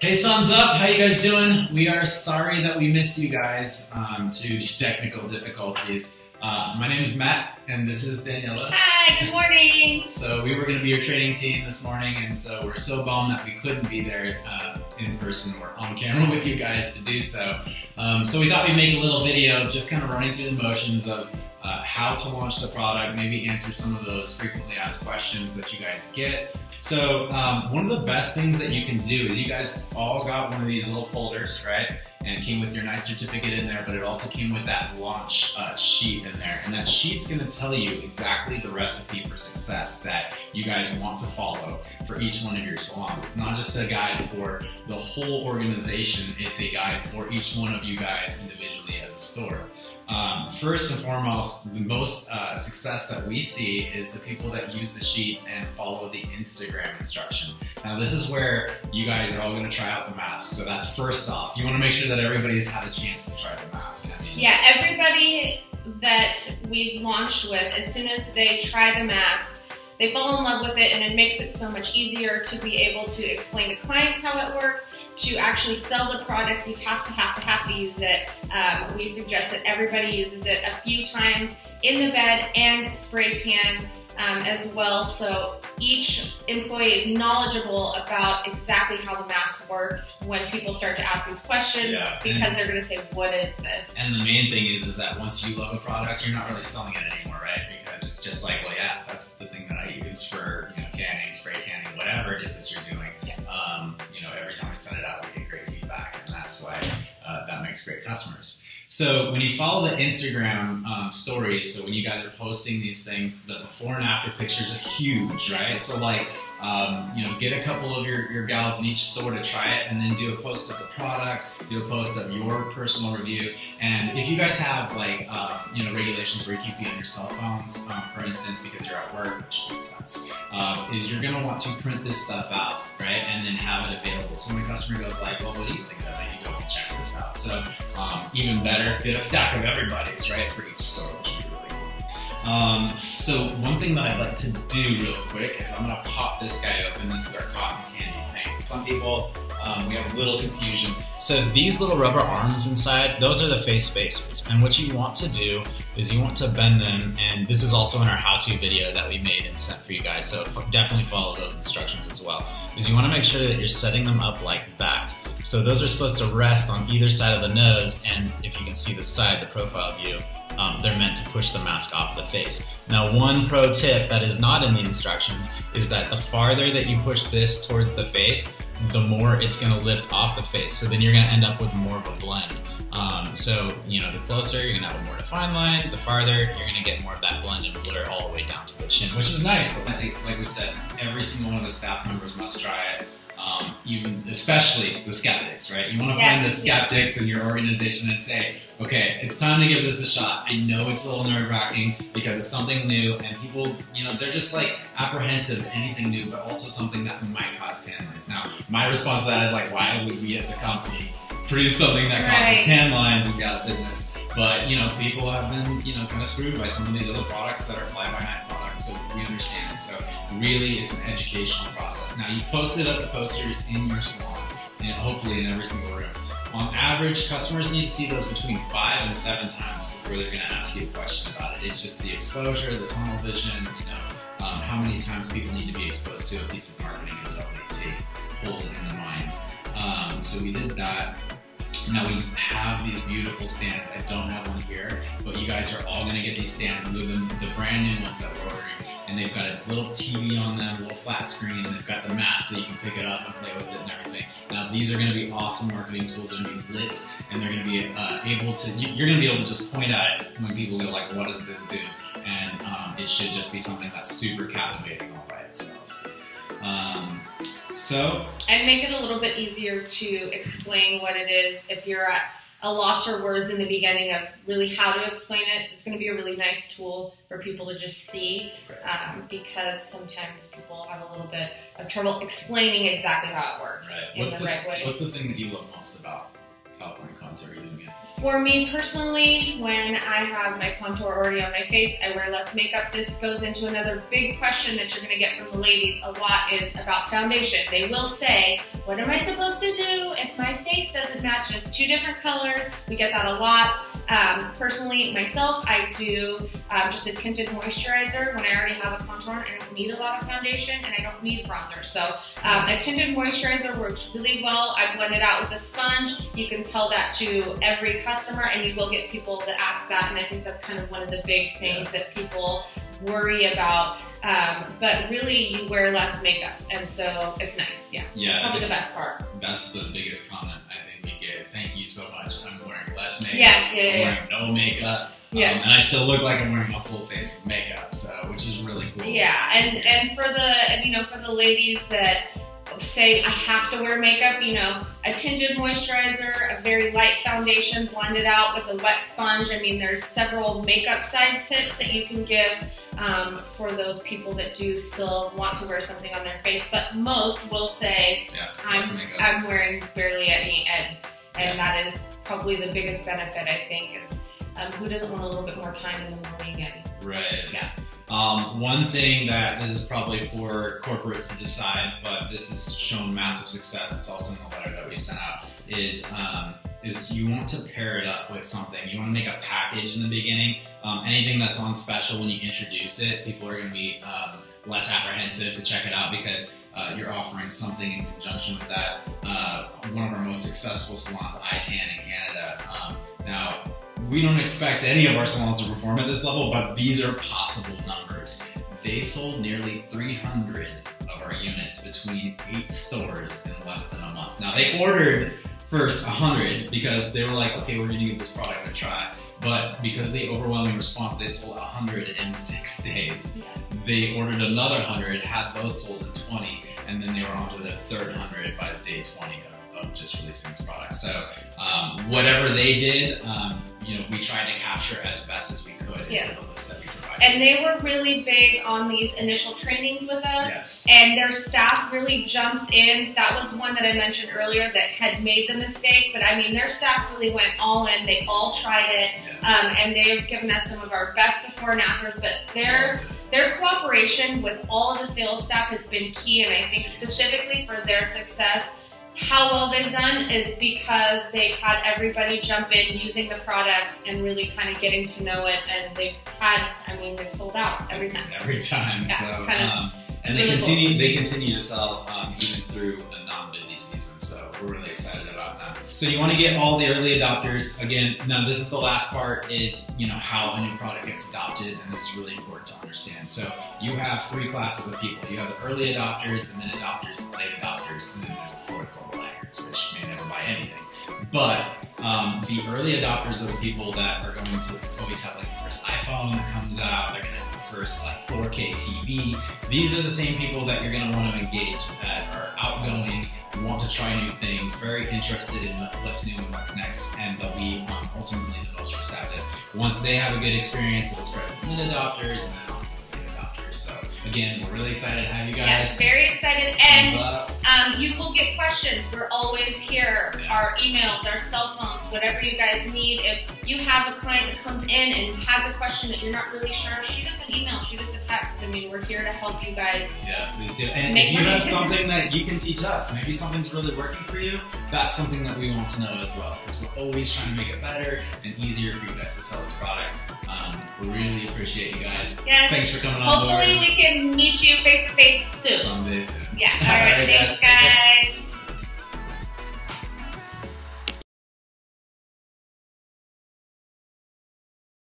Hey Sunsup, how you guys doing? We are sorry that we missed you guys due to technical difficulties. My name is Matt, and this is Daniela. Hi, good morning. So we were going to be your training team this morning, and so we're so bummed that we couldn't be there in person or on camera with you guys to do so. So we thought we'd make a little video just kind of running through the motions of how to launch the product, maybe answer some of those frequently asked questions that you guys get. So one of the best things that you can do is you guys all got one of these little folders, right? And it came with your nice certificate in there, but it also came with that launch sheet in there. And that sheet's gonna tell you exactly the recipe for success that you guys want to follow for each one of your salons. It's not just a guide for the whole organization, it's a guide for each one of you guys individually as a store. First and foremost, the most success that we see is the people that use the sheet and follow the Instagram instruction. Now this is where you guys are all going to try out the mask. So that's first off. You want to make sure that everybody's had a chance to try the mask. I mean, yeah, everybody that we've launched with, as soon as they try the mask, they fall in love with it, and it makes it so much easier to be able to explain to clients how it works. To actually sell the product, you have to use it. We suggest that everybody uses it a few times in the bed and spray tan as well. So each employee is knowledgeable about exactly how the mask works when people start to ask these questions, because they're gonna say, what is this? And the main thing is that once you love a product, you're not really selling it anymore, right? Because it's just like, well, yeah, that's the thing that I use for, tanning, spray tanning, whatever it is that you're doing. Yes. Every time we send it out, we get great feedback, and that's why that makes great customers. So when you follow the Instagram stories, so when you guys are posting these things, the before and after pictures are huge, right? So like, get a couple of your gals in each store to try it, and then do a post of the product, do a post of your personal review. And if you guys have like, regulations where you can't be on your cell phones, for instance, because you're at work, which makes sense, is you're gonna want to print this stuff out, right? And then have it available. So when a customer goes like, well, what do you think of it? You go and check this out. So even better, get a stack of everybody's, right, for each store, which would be really cool. So one thing that I'd like to do real quick is I'm gonna pop this guy open. This is our cotton candy paint. Some people, we have a little confusion. So these little rubber arms inside, those are the face spacers. And what you want to do is you want to bend them, and this is also in our how-to video that we made and sent for you guys, so definitely follow those instructions as well. Is you want to make sure that you're setting them up like that. So those are supposed to rest on either side of the nose, and if you can see the side, the profile view, they're meant to push the mask off the face. Now, one pro tip that is not in the instructions is that the farther that you push this towards the face, the more it's going to lift off the face. So then you're going to end up with more of a blend. The closer, you're going to have a more defined line. The farther, you're going to get more of that blend and blur all the way down to the chin, which is nice. Like we said, every single one of the staff members must try it. Especially the skeptics, right? You want to find the skeptics in your organization and say, okay, it's time to give this a shot. I know it's a little nerve-wracking because it's something new, and people, they're just like apprehensive to anything new, but also something that might cause tan lines. Now, my response to that is like, why would we as a company produce something that causes tan lines and be out of business? But, people have been, kind of screwed by some of these other products that are fly-by-night products, so we understand. So really, it's an educational process. Now, you've posted up the posters in your salon, and hopefully in every single room. On average, customers need to see those between 5 and 7 times before they're going to ask you a question about it. It's just the exposure, the tunnel vision, how many times people need to be exposed to a piece of marketing until they take hold in the mind. So we did that. Now we have these beautiful stands. I don't have one here, but you guys are all gonna get these stands. They're the brand new ones that we're ordering. And they've got a little TV on them, a little flat screen, and they've got the mask so you can pick it up and play with it and everything. Now these are gonna be awesome marketing tools. They're gonna be lit, and they're gonna be you're gonna be able to just point at it when people go like, what does this do? And it should just be something that's super captivating all by itself. And make it a little bit easier to explain what it is. If you're at a loss for words in the beginning of really how to explain it, it's going to be a really nice tool for people to just see, because sometimes people have a little bit of trouble explaining exactly how it works in the right way. What's the thing that you love most about California Con? ones that are using it? For me personally, when I have my contour already on my face, I wear less makeup. This goes into another big question that you're going to get from the ladies a lot is about foundation. They will say, what am I supposed to do if my face doesn't match and it's two different colors? We get that a lot. Personally, myself, I do just a tinted moisturizer when I already have a contour on. I don't need a lot of foundation and I don't need bronzer. So a tinted moisturizer works really well. I blend it out with a sponge. You can tell that to every customer and you will get people that ask that, and I think that's kind of one of the big things that people worry about. But really, you wear less makeup, and so it's nice. Yeah, probably the best part. That's the biggest comment I think we get. Thank you so much. I'm wearing less makeup. I'm wearing no makeup. And I still look like I'm wearing a full face of makeup, so which is really cool. Yeah, and for the ladies that say I have to wear makeup, a tinted moisturizer, a very light foundation blended out with a wet sponge. I mean, there's several makeup side tips that you can give for those people that do still want to wear something on their face, but most will say I'm wearing barely any, and that is probably the biggest benefit, I think, is who doesn't want a little bit more time in the morning? One thing that this is probably for corporates to decide, but this has shown massive success. It's also in the letter that we sent out. Is you want to pair it up with something. You want to make a package in the beginning. Anything that's on special when you introduce it, people are going to be less apprehensive to check it out because you're offering something in conjunction with that. One of our most successful salons, iTan in Canada. Now, we don't expect any of our salons to perform at this level, but these are possible numbers. They sold nearly 300 of our units between 8 stores in less than a month. Now, they ordered first 100 because they were like, okay, we're gonna give this product a try. But because of the overwhelming response, they sold 100 in 6 days. They ordered another 100, had those sold in 20, and then they were on to their third 100 by day 20 of just releasing this product. So whatever they did, we tried to capture as best as we could into the list that we provided. And they were really big on these initial trainings with us, and their staff really jumped in. That was one that I mentioned earlier that had made the mistake, but I mean, their staff really went all in. They all tried it, and they've given us some of our best before and afters, but their cooperation with all of the sales staff has been key, and I think specifically for their success, how well they've done is because they've had everybody jump in using the product and really kind of getting to know it, and they've sold out every time. And they continue to sell even through a non-busy season, so we're really excited about that. So you want to get all the early adopters. Again, now this is the last part, is how a new product gets adopted, and this is really important to understand. So you have 3 classes of people. You have the early adopters, and then adopters, and late adopters, and then there's a 4th called laggards, which may never buy anything. But the early adopters are the people that are going to always have like the first iPhone that comes out. They're going to have the first 4K TV. These are the same people that you're going to want to engage, that are outgoing, want to try new things, very interested in what's new and what's next, and they'll be ultimately the most receptive. Once they have a good experience, it'll spread to mid adopters and then on to the late adopters. So again, we're really excited to have you guys. Yes, very excited. And you will get questions. We're always here. Our emails, our cell phones, whatever you guys need. If you have a client that comes in and has a question that you're not really sure, shoot us an email, shoot us a text. I mean, we're here to help you guys. Yeah, please do. And if you have something that you can teach us, maybe something's really working for you, that's something that we want to know as well, because we're always trying to make it better and easier for you guys to sell this product. We really appreciate you guys. Yes. Thanks for coming on board. Hopefully we can meet you face to face soon. Someday soon. Yeah. All right. Thanks, guys.